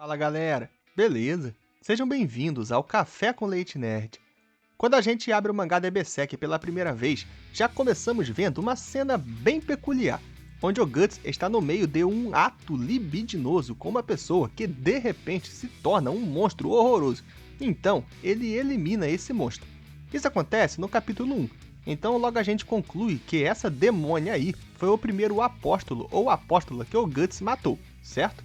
Fala galera, beleza? Sejam bem-vindos ao Café com Leite Nerd. Quando a gente abre o mangá da Berserk pela primeira vez, já começamos vendo uma cena bem peculiar, onde o Guts está no meio de um ato libidinoso com uma pessoa que de repente se torna um monstro horroroso. Então, ele elimina esse monstro. Isso acontece no capítulo 1. Então logo a gente conclui que essa demônia aí foi o primeiro apóstolo ou apóstola que o Guts matou, certo?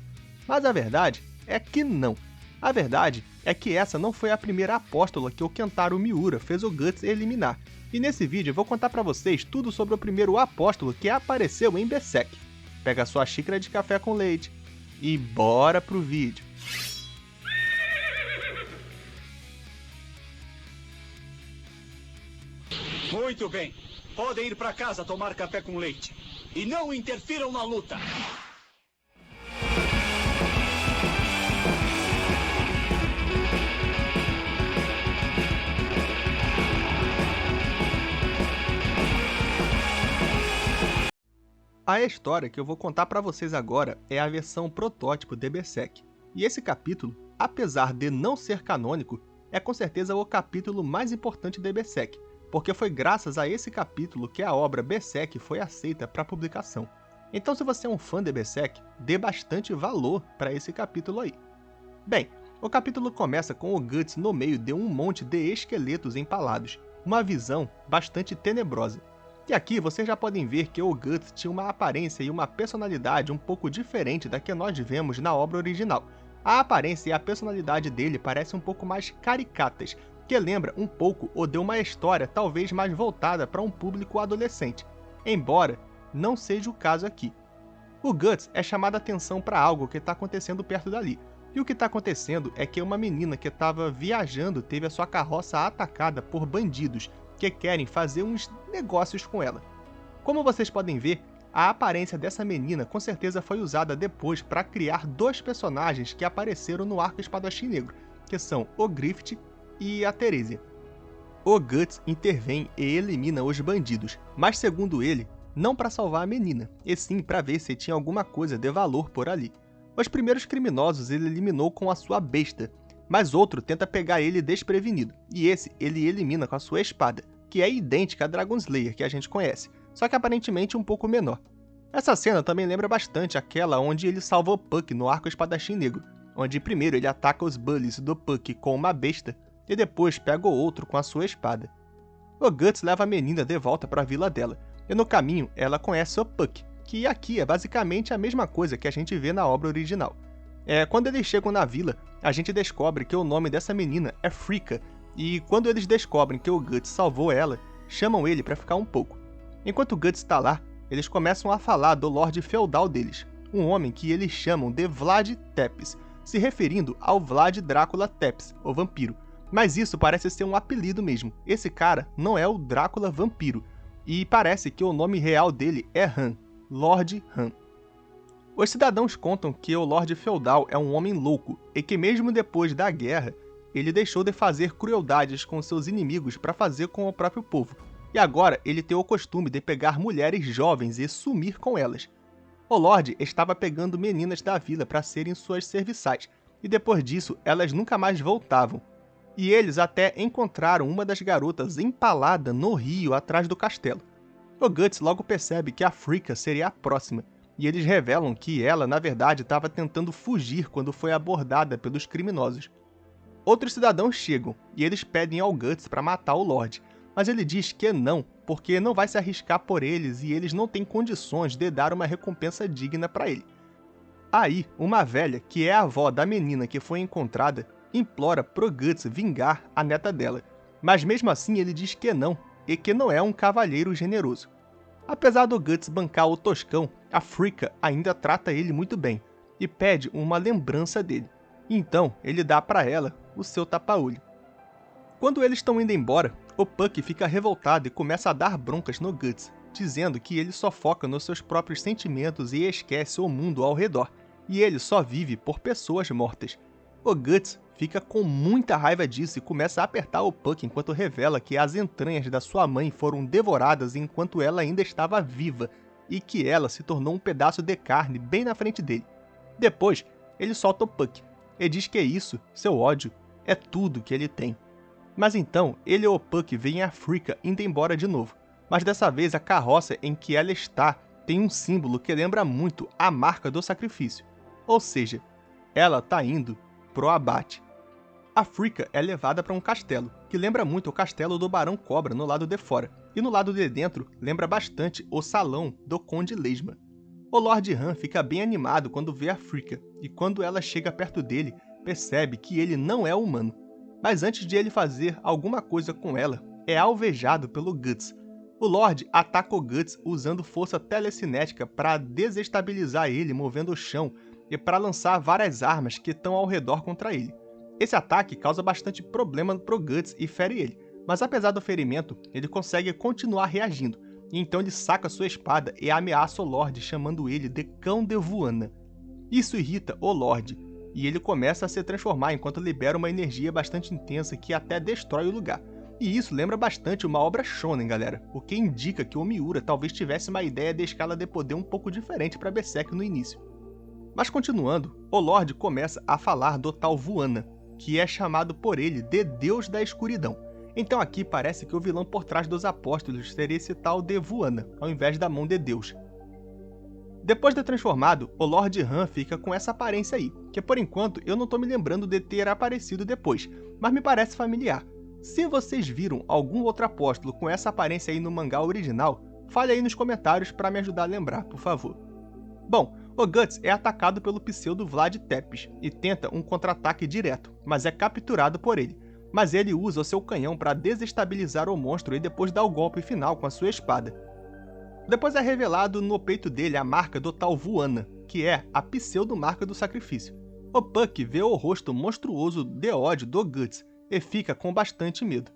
Mas a verdade é que não. A verdade é que essa não foi a primeira apóstola que o Kentaro Miura fez o Guts eliminar. E nesse vídeo eu vou contar pra vocês tudo sobre o primeiro apóstolo que apareceu em Berserk. Pega a sua xícara de café com leite e bora pro vídeo. Muito bem. Podem ir pra casa tomar café com leite. E não interfiram na luta. A história que eu vou contar pra vocês agora é a versão protótipo de Berserk. E esse capítulo, apesar de não ser canônico, é com certeza o capítulo mais importante de Berserk, porque foi graças a esse capítulo que a obra Berserk foi aceita para publicação. Então se você é um fã de Berserk, dê bastante valor para esse capítulo aí. Bem, o capítulo começa com o Guts no meio de um monte de esqueletos empalados, uma visão bastante tenebrosa. E aqui vocês já podem ver que o Guts tinha uma aparência e uma personalidade um pouco diferente da que nós vemos na obra original. A aparência e a personalidade dele parecem um pouco mais caricatas, que lembra um pouco o de uma história talvez mais voltada para um público adolescente, embora não seja o caso aqui. O Guts é chamado a atenção para algo que está acontecendo perto dali, e o que está acontecendo é que uma menina que estava viajando teve a sua carroça atacada por bandidos que querem fazer uns negócios com ela. Como vocês podem ver, a aparência dessa menina com certeza foi usada depois para criar dois personagens que apareceram no arco Espadachim Negro, que são o Griffith e a Theresia. O Guts intervém e elimina os bandidos, mas segundo ele, não para salvar a menina, e sim para ver se tinha alguma coisa de valor por ali. Os primeiros criminosos ele eliminou com a sua besta, mas outro tenta pegar ele desprevenido, e esse ele elimina com a sua espada, que é idêntica à Dragon Slayer que a gente conhece, só que aparentemente um pouco menor. Essa cena também lembra bastante aquela onde ele salva o Puck no arco Espadachim Negro, onde primeiro ele ataca os bullies do Puck com uma besta, e depois pega o outro com a sua espada. O Guts leva a menina de volta para a vila dela, e no caminho ela conhece o Puck, que aqui é basicamente a mesma coisa que a gente vê na obra original. Quando eles chegam na vila, a gente descobre que o nome dessa menina é Frika, e quando eles descobrem que o Guts salvou ela, chamam ele para ficar um pouco. Enquanto o Guts está lá, eles começam a falar do Lorde Feudal deles, um homem que eles chamam de Vlad Tepes, se referindo ao Vlad Drácula Tepes, o vampiro. Mas isso parece ser um apelido mesmo, esse cara não é o Drácula vampiro, e parece que o nome real dele é Han, Lord Han. Os cidadãos contam que o Lorde Feudal é um homem louco e que mesmo depois da guerra, ele deixou de fazer crueldades com seus inimigos para fazer com o próprio povo, e agora ele tem o costume de pegar mulheres jovens e sumir com elas. O Lorde estava pegando meninas da vila para serem suas serviçais, e depois disso elas nunca mais voltavam. E eles até encontraram uma das garotas empalada no rio atrás do castelo. O Guts logo percebe que a Frika seria a próxima, e eles revelam que ela, na verdade, estava tentando fugir quando foi abordada pelos criminosos. Outros cidadãos chegam, e eles pedem ao Guts para matar o Lorde, mas ele diz que não, porque não vai se arriscar por eles e eles não têm condições de dar uma recompensa digna para ele. Aí, uma velha, que é a avó da menina que foi encontrada, implora pro Guts vingar a neta dela, mas mesmo assim ele diz que não, e que não é um cavalheiro generoso. Apesar do Guts bancar o toscão, a Frika ainda trata ele muito bem, e pede uma lembrança dele. Então, ele dá para ela o seu tapa-olho. Quando eles estão indo embora, o Puck fica revoltado e começa a dar broncas no Guts, dizendo que ele só foca nos seus próprios sentimentos e esquece o mundo ao redor, e ele só vive por pessoas mortas. O Guts fica com muita raiva disso e começa a apertar o Puck enquanto revela que as entranhas da sua mãe foram devoradas enquanto ela ainda estava viva, e que ela se tornou um pedaço de carne bem na frente dele. Depois, ele solta o Puck, e diz que isso, seu ódio, é tudo que ele tem. Mas então, ele e o Puck veem a Fricka indo embora de novo, mas dessa vez a carroça em que ela está tem um símbolo que lembra muito a marca do sacrifício, ou seja, ela está indo pro abate. A Fricka é levada para um castelo, que lembra muito o castelo do Barão Cobra no lado de fora, e no lado de dentro lembra bastante o salão do Conde Lesma. O Lord Han fica bem animado quando vê a Fricka, e quando ela chega perto dele, percebe que ele não é humano. Mas antes de ele fazer alguma coisa com ela, é alvejado pelo Guts. O Lorde ataca o Guts usando força telecinética para desestabilizar ele movendo o chão e para lançar várias armas que estão ao redor contra ele. Esse ataque causa bastante problema pro Guts e fere ele, mas apesar do ferimento, ele consegue continuar reagindo, e então ele saca sua espada e ameaça o Lorde chamando ele de Cão de Vuana. Isso irrita o Lorde, e ele começa a se transformar enquanto libera uma energia bastante intensa que até destrói o lugar. E isso lembra bastante uma obra shonen, galera, o que indica que o Miura talvez tivesse uma ideia de escala de poder um pouco diferente para Berserk no início. Mas continuando, o Lorde começa a falar do tal Vuana, que é chamado por ele de Deus da Escuridão. Então aqui parece que o vilão por trás dos apóstolos seria esse tal de Vuana, ao invés da mão de Deus. Depois de transformado, o Lord Han fica com essa aparência aí, que por enquanto eu não tô me lembrando de ter aparecido depois, mas me parece familiar. Se vocês viram algum outro apóstolo com essa aparência aí no mangá original, fale aí nos comentários para me ajudar a lembrar, por favor. Bom, o Guts é atacado pelo pseudo Vlad Tepes e tenta um contra-ataque direto, mas é capturado por ele. Mas ele usa o seu canhão para desestabilizar o monstro e depois dá o golpe final com a sua espada. Depois é revelado no peito dele a marca do tal Vuana, que é a pseudo-marca do sacrifício. O Puck vê o rosto monstruoso de ódio do Guts e fica com bastante medo.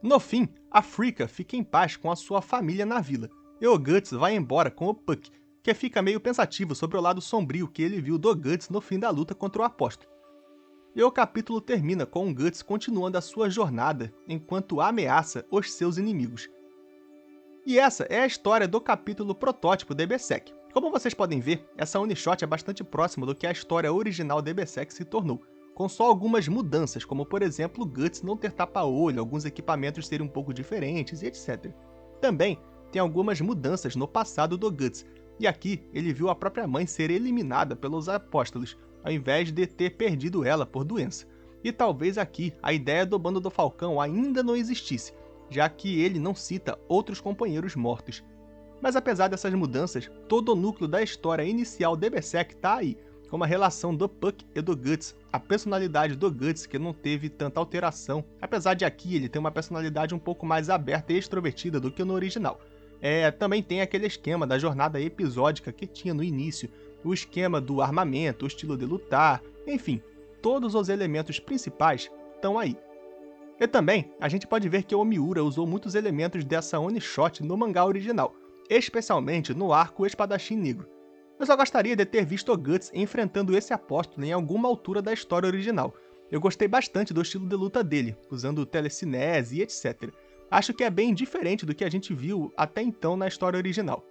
No fim, a Fricka fica em paz com a sua família na vila, e o Guts vai embora com o Puck, que fica meio pensativo sobre o lado sombrio que ele viu do Guts no fim da luta contra o apóstolo. E o capítulo termina com o Guts continuando a sua jornada enquanto ameaça os seus inimigos. E essa é a história do capítulo protótipo de Berserk. Como vocês podem ver, essa one-shot é bastante próxima do que a história original de Berserk se tornou, com só algumas mudanças, como por exemplo o Guts não ter tapa-olho, alguns equipamentos serem um pouco diferentes e etc. Também tem algumas mudanças no passado do Guts, e aqui ele viu a própria mãe ser eliminada pelos apóstolos, ao invés de ter perdido ela por doença. E talvez aqui a ideia do Bando do Falcão ainda não existisse, já que ele não cita outros companheiros mortos. Mas apesar dessas mudanças, todo o núcleo da história inicial de Berserk está aí, como a relação do Puck e do Guts, a personalidade do Guts que não teve tanta alteração, apesar de aqui ele ter uma personalidade um pouco mais aberta e extrovertida do que no original. Também tem aquele esquema da jornada episódica que tinha no início, o esquema do armamento, o estilo de lutar, enfim, todos os elementos principais estão aí. E também, a gente pode ver que o Miura usou muitos elementos dessa one-shot no mangá original, especialmente no arco Espadachim Negro. Eu só gostaria de ter visto o Guts enfrentando esse apóstolo em alguma altura da história original. Eu gostei bastante do estilo de luta dele, usando telecinese e etc. Acho que é bem diferente do que a gente viu até então na história original.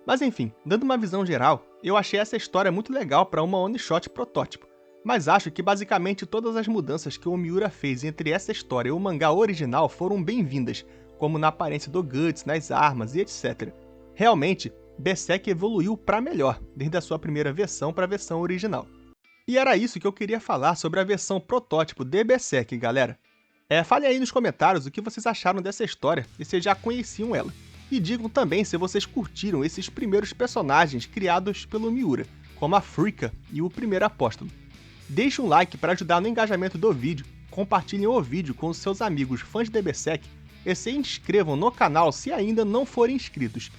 Mas enfim, dando uma visão geral, eu achei essa história muito legal para uma one-shot protótipo, mas acho que basicamente todas as mudanças que o Miura fez entre essa história e o mangá original foram bem-vindas, como na aparência do Guts, nas armas e etc. Realmente, Berserk evoluiu para melhor, desde a sua primeira versão para a versão original. E era isso que eu queria falar sobre a versão protótipo de Berserk, galera. Fale aí nos comentários o que vocês acharam dessa história e se já conheciam ela. E digam também se vocês curtiram esses primeiros personagens criados pelo Miura, como a Fricka e o primeiro apóstolo. Deixe um like para ajudar no engajamento do vídeo, compartilhem o vídeo com os seus amigos fãs de Berserk e se inscrevam no canal se ainda não forem inscritos.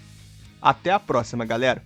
Até a próxima, galera!